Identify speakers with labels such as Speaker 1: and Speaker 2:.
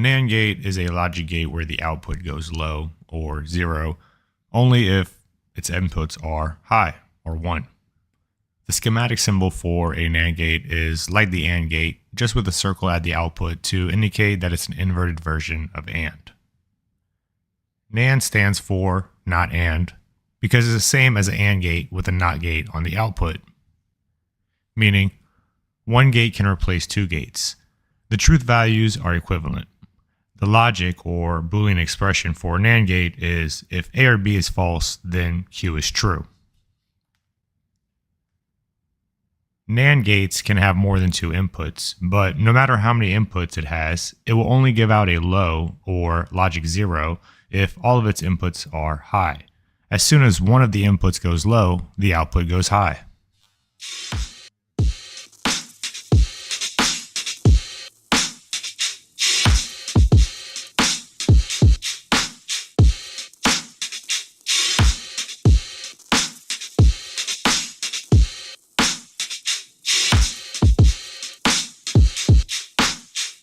Speaker 1: NAND gate is a logic gate where the output goes low or 0 only if its inputs are high or 1. The schematic symbol for a NAND gate is like the AND gate, just with a circle at the output to indicate that it's an inverted version of AND. NAND stands for not AND because it's the same as an AND gate with a NOT gate on the output, meaning one gate can replace two gates. The truth values are equivalent. The logic or Boolean expression for a NAND gate is if A or B is false, then Q is true. NAND gates can have more than two inputs, but no matter how many inputs it has, it will only give out a low or logic 0 if all of its inputs are high. As soon as one of the inputs goes low, the output goes high.